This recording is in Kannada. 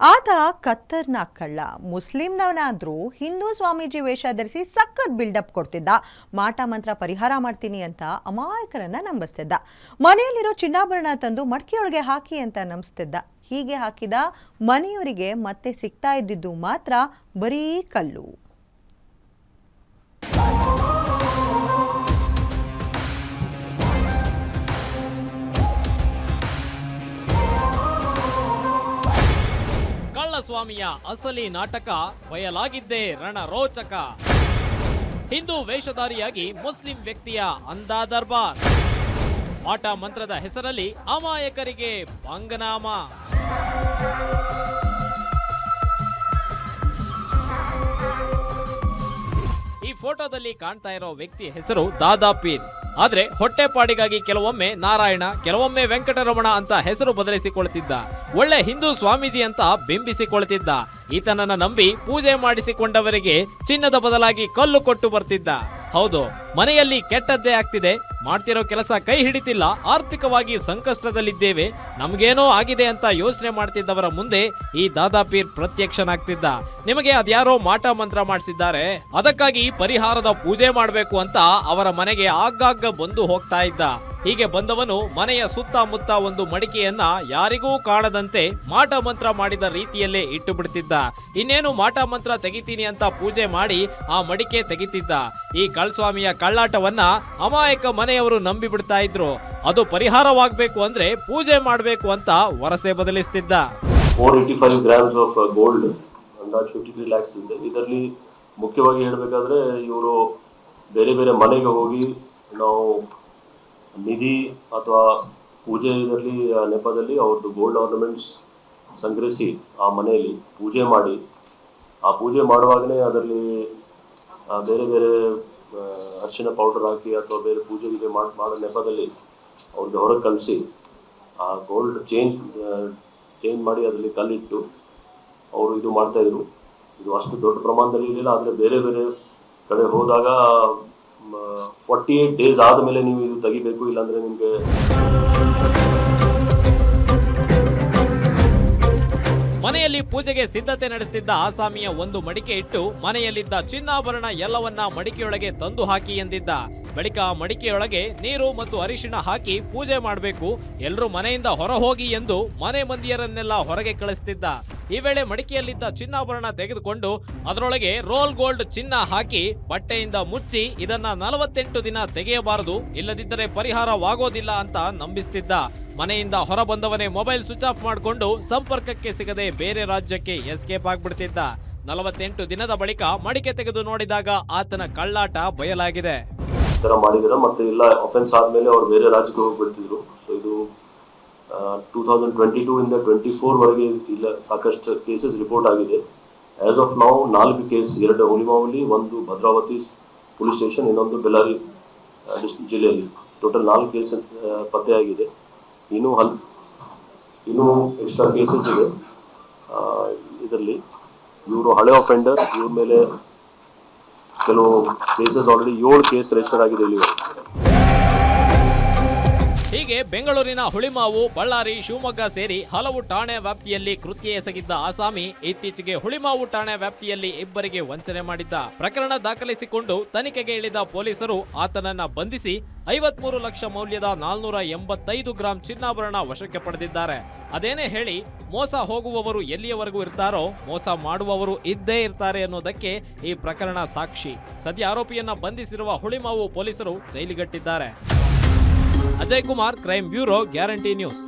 ಆತ ಕತ್ತರ್ನ ಕಳ್ಳ. ಮುಸ್ಲಿಂನವನಾದ್ರೂ ಹಿಂದೂ ಸ್ವಾಮೀಜಿ ವೇಷ ಧರಿಸಿ ಸಖತ್ ಬಿಲ್ಡಪ್ ಕೊಡ್ತಿದ್ದ. ಮಾಟ ಮಂತ್ರ ಪರಿಹಾರ ಮಾಡ್ತೀನಿ ಅಂತ ಅಮಾಯಕರನ್ನ ನಂಬಿಸ್ತಿದ್ದ. ಮನೆಯಲ್ಲಿರೋ ಚಿನ್ನಾಭರಣ ತಂದು ಮಡಕೆಯೊಳಗೆ ಹಾಕಿ ಅಂತ ನಂಬಿಸ್ತಿದ್ದ. ಹೀಗೆ ಹಾಕಿದ ಮನೆಯವರಿಗೆ ಮತ್ತೆ ಸಿಗ್ತಾ ಇದ್ದಿದ್ದು ಮಾತ್ರ ಬರೀ ಕಲ್ಲು. ಸ್ವಾಮಿಯ ಅಸಲಿ ನಾಟಕ ಬಯಲಾಗಿದ್ದೇ ರಣರೋಚಕ. ಹಿಂದೂ ವೇಷಧಾರಿಯಾಗಿ ಮುಸ್ಲಿಂ ವ್ಯಕ್ತಿಯ ಅಂದಾ ದರ್ಬಾರ್. ಮಾಟ ಮಂತ್ರದ ಹೆಸರಲ್ಲಿ ಅಮಾಯಕರಿಗೆ ಭಂಗನಾಮ. ಈ ಫೋಟೋದಲ್ಲಿ ಕಾಣ್ತಾ ಇರೋ ವ್ಯಕ್ತಿ ಹೆಸರು ದಾದಾ ಪೀರ್. ಆದ್ರೆ ಹೊಟ್ಟೆಪಾಡಿಗಾಗಿ ಕೆಲವೊಮ್ಮೆ ನಾರಾಯಣ, ಕೆಲವೊಮ್ಮೆ ವೆಂಕಟರಮಣ ಅಂತ ಹೆಸರು ಬದಲಿಸಿಕೊಳ್ತಿದ್ದ. ಒಳ್ಳೆ ಹಿಂದೂ ಸ್ವಾಮೀಜಿ ಅಂತ ಬಿಂಬಿಸಿಕೊಳ್ತಿದ್ದ. ಈತನನ್ನ ನಂಬಿ ಪೂಜೆ ಮಾಡಿಸಿಕೊಂಡವರಿಗೆ ಚಿನ್ನದ ಬದಲಾಗಿ ಕಲ್ಲು ಕೊಟ್ಟು ಬರ್ತಿದ್ದ. ಹೌದು, ಮನೆಯಲ್ಲಿ ಕೆಟ್ಟದ್ದೇ ಆಗ್ತಿದೆ, ಮಾಡ್ತಿರೋ ಕೆಲಸ ಕೈ ಹಿಡಿತಿಲ್ಲ, ಆರ್ಥಿಕವಾಗಿ ಸಂಕಷ್ಟದಲ್ಲಿದ್ದೇವೆ, ನಮ್ಗೇನೋ ಆಗಿದೆ ಅಂತ ಯೋಚನೆ ಮಾಡ್ತಿದ್ದವರ ಮುಂದೆ ಈ ದಾದಾ ಪೀರ್ ಪ್ರತ್ಯಕ್ಷನಾಗ್ತಿದ್ದ. ನಿಮಗೆ ಅದ್ಯಾರೋ ಮಾಟ ಮಂತ್ರ ಮಾಡಿಸಿದ್ದಾರೆ, ಅದಕ್ಕಾಗಿ ಪರಿಹಾರದ ಪೂಜೆ ಮಾಡಬೇಕು ಅಂತ ಅವರ ಮನೆಗೆ ಆಗಾಗ ಬಂದು ಹೋಗ್ತಾ ಇದ್ದ. ಹೀಗೆ ಬಂದವನು ಮನೆಯ ಸುತ್ತಮುತ್ತ ಒಂದು ಮಡಿಕೆಯನ್ನ ಯಾರಿಗೂ ಕಾಣದಂತೆ ಮಾಟ ಮಂತ್ರ ಮಾಡಿದ ರೀತಿಯಲ್ಲೇ ಇಟ್ಟು ಬಿಡ್ತಿದ್ದ. ಇನ್ನೇನು ಮಾಟ ಮಂತ್ರ ತೆಗಿತೀನಿ ಅಂತ ಪೂಜೆ ಮಾಡಿ ಆ ಮಡಿಕೆ ತೆಗಿತಿದ್ದ. ಈ ಕಳ್ಸ್ವಾಮಿಯ ಕಳ್ಳಾಟವನ್ನ ಅಮಾಯಕ ಮನೆಯವರು ನಂಬಿ ಬಿಡ್ತಾ ಇದ್ರು. ಅದು ಪರಿಹಾರವಾಗಬೇಕು ಅಂದ್ರೆ ಪೂಜೆ ಮಾಡಬೇಕು ಅಂತ ವರಸೆ ಬದಲಿಸ್ತಿದ್ದ. 485 grams of gold, ಅಂದಾಜು 53 lakhs ಇದೆ. ಇದರಲ್ಲಿ ಮುಖ್ಯವಾಗಿ ಹೇಳಬೇಕಾದ್ರೆ ಇವರು ಬೇರೆ ಬೇರೆ ಮನೆಗೆ ಹೋಗಿ ನಾವು ನಿಧಿ ಅಥವಾ ಪೂಜೆ ಇದರಲ್ಲಿ ನೆಪದಲ್ಲಿ ಅವ್ರದ್ದು ಗೋಲ್ಡ್ ಆರ್ನಮೆಂಟ್ಸ್ ಸಂಗ್ರಹಿಸಿ ಆ ಮನೆಯಲ್ಲಿ ಪೂಜೆ ಮಾಡಿ, ಆ ಪೂಜೆ ಮಾಡುವಾಗಲೇ ಅದರಲ್ಲಿ ಬೇರೆ ಬೇರೆ ಅರಿಶಿನ ಪೌಡರ್ ಹಾಕಿ ಅಥವಾ ಬೇರೆ ಪೂಜೆ ಮಾಡೋ ನೆಪದಲ್ಲಿ ಅವ್ರಿಗೆ ಹೊರಗೆ ಕಳಿಸಿ ಆ ಗೋಲ್ಡ್ ಚೇಂಜ್ ಮಾಡಿ ಅದರಲ್ಲಿ ಕಲ್ಲಿಟ್ಟು ಅವರು ಇದು ಮಾಡ್ತಾಯಿದ್ರು. ಇದು ಅಷ್ಟು ದೊಡ್ಡ ಪ್ರಮಾಣದಲ್ಲಿ ಇರಲಿಲ್ಲ. ಆದರೆ ಬೇರೆ ಬೇರೆ ಕಡೆ ಹೋದಾಗ 48 days ಆದಮೇಲೆ ನೀವು ಇದು ತೆಗಿಬೇಕು, ಇಲ್ಲಾಂದ್ರೆ ನಿಮಗೆ. ಮನೆಯಲ್ಲಿ ಪೂಜೆಗೆ ಸಿದ್ಧತೆ ನಡೆಸುತ್ತಿದ್ದ ಆಸಾಮಿಯ ಒಂದು ಮಡಿಕೆ ಇಟ್ಟು ಮನೆಯಲ್ಲಿದ್ದ ಚಿನ್ನಾಭರಣ ಎಲ್ಲವನ್ನ ಮಡಿಕೆಯೊಳಗೆ ತಂದು ಹಾಕಿ ಎಂದಿದ್ದ. ಬಳಿಕ ಮಡಿಕೆಯೊಳಗೆ ನೀರು ಮತ್ತು ಅರಿಶಿಣ ಹಾಕಿ ಪೂಜೆ ಮಾಡಬೇಕು, ಎಲ್ಲರೂ ಮನೆಯಿಂದ ಹೊರ ಹೋಗಿ ಎಂದು ಮನೆ ಮಂದಿಯರನ್ನೆಲ್ಲ ಹೊರಗೆ ಕಳಿಸ್ತಿದ್ದ. ಈ ವೇಳೆ ಮಡಿಕೆಯಲ್ಲಿದ್ದ ಚಿನ್ನಾಭರಣ ತೆಗೆದುಕೊಂಡು ಅದರೊಳಗೆ ರೋಲ್ ಗೋಲ್ಡ್ ಚಿನ್ನ ಹಾಕಿ ಬಟ್ಟೆಯಿಂದ ಮುಚ್ಚಿ ಇದನ್ನ 48 ದಿನ ತೆಗೆಯಬಾರದು, ಇಲ್ಲದಿದ್ದರೆ ಪರಿಹಾರವಾಗೋದಿಲ್ಲ ಅಂತ ನಂಬಿಸ್ತಿದ್ದ. ಮನೆಯಿಂದ ಹೊರ ಬಂದವನೇ ಮೊಬೈಲ್ ಸ್ವಿಚ್ ಆಫ್ ಮಾಡಿಕೊಂಡು ಸಂಪರ್ಕಕ್ಕೆ ಸಿಗದೆ ಬೇರೆ ರಾಜ್ಯಕ್ಕೆ ಎಸ್ಕೇಪ್ ಆಗ್ಬಿಡ್ತಿದ್ದ. 48 ದಿನದ ಬಳಿಕ ಮಡಿಕೆ ತೆಗೆದು ನೋಡಿದಾಗ ಆತನ ಕಳ್ಳಾಟ ಬಯಲಾಗಿದೆ. ತರ ಮಾಡಿದ್ರೆ ಮತ್ತೆ ಇಲ್ಲ ಅಫೆನ್ಸ್ ಆದ್ಮೇಲೆ ಅವ್ರು ಬೇರೆ ರಾಜ್ಯಕ್ಕೆ ಹೋಗ್ಬಿಡ್ತಿದ್ರು. ಸೊ ಇದು 2022 ಇಂದ 24 ವರೆಗೆ ಇಲ್ಲ ಸಾಕಷ್ಟು ಕೇಸಸ್ ರಿಪೋರ್ಟ್ ಆಗಿದೆ. ಆಸ್ ಆಫ್ ನಾವು 4 ಕೇಸ್, 2 ಹುಳಿಮಾವಲಿ, 1 ಭದ್ರಾವತಿ ಪೊಲೀಸ್ ಸ್ಟೇಷನ್, ಇನ್ನೊಂದು ಬೆಳ್ಳಾರಿ ಜಿಲ್ಲೆಯಲ್ಲಿ, ಟೋಟಲ್ 4 ಕೇಸ್ ಪತ್ತೆಯಾಗಿದೆ. ಇನ್ನೂ ಎಕ್ಸ್ಟ್ರಾ ಕೇಸಸ್ ಇದೆ ಇದರಲ್ಲಿ. ಇವರು ಹಳೆ ಅಫೆಂಡರ್, ಇವ್ರ ಮೇಲೆ ಕೆಲವು ಕೇಸಸ್ ಆಲ್ರೆಡಿ 7 ಕೇಸ್ ರಿಜಿಸ್ಟರ್ ಆಗಿದೆ ಇಲ್ಲಿ. ಹೀಗೆ ಬೆಂಗಳೂರಿನ ಹುಳಿಮಾವು, ಬಳ್ಳಾರಿ, ಶಿವಮೊಗ್ಗ ಸೇರಿ ಹಲವು ಠಾಣೆ ವ್ಯಾಪ್ತಿಯಲ್ಲಿ ಕೃತ್ಯ ಎಸಗಿದ್ದ ಆಸಾಮಿ ಇತ್ತೀಚೆಗೆ ಹುಳಿಮಾವು ಠಾಣೆ ವ್ಯಾಪ್ತಿಯಲ್ಲಿ ಇಬ್ಬರಿಗೆ ವಂಚನೆ ಮಾಡಿದ್ದ. ಪ್ರಕರಣ ದಾಖಲಿಸಿಕೊಂಡು ತನಿಖೆಗೆ ಇಳಿದ ಪೊಲೀಸರು ಆತನನ್ನ ಬಂಧಿಸಿ 53 ಲಕ್ಷ ಮೌಲ್ಯದ 485 ಗ್ರಾಂ ಚಿನ್ನಾಭರಣ ವಶಕ್ಕೆ ಪಡೆದಿದ್ದಾರೆ. ಅದೇನೇ ಹೇಳಿ, ಮೋಸ ಹೋಗುವವರು ಎಲ್ಲಿಯವರೆಗೂ ಇರ್ತಾರೋ ಮೋಸ ಮಾಡುವವರು ಇದ್ದೇ ಇರ್ತಾರೆ ಅನ್ನೋದಕ್ಕೆ ಈ ಪ್ರಕರಣ ಸಾಕ್ಷಿ. ಸದ್ಯ ಆರೋಪಿಯನ್ನ ಬಂಧಿಸಿರುವ ಹುಳಿಮಾವು ಪೊಲೀಸರು ಜೈಲಿಗಟ್ಟಿದ್ದಾರೆ. Ajay Kumar, crime bureau, guarantee news.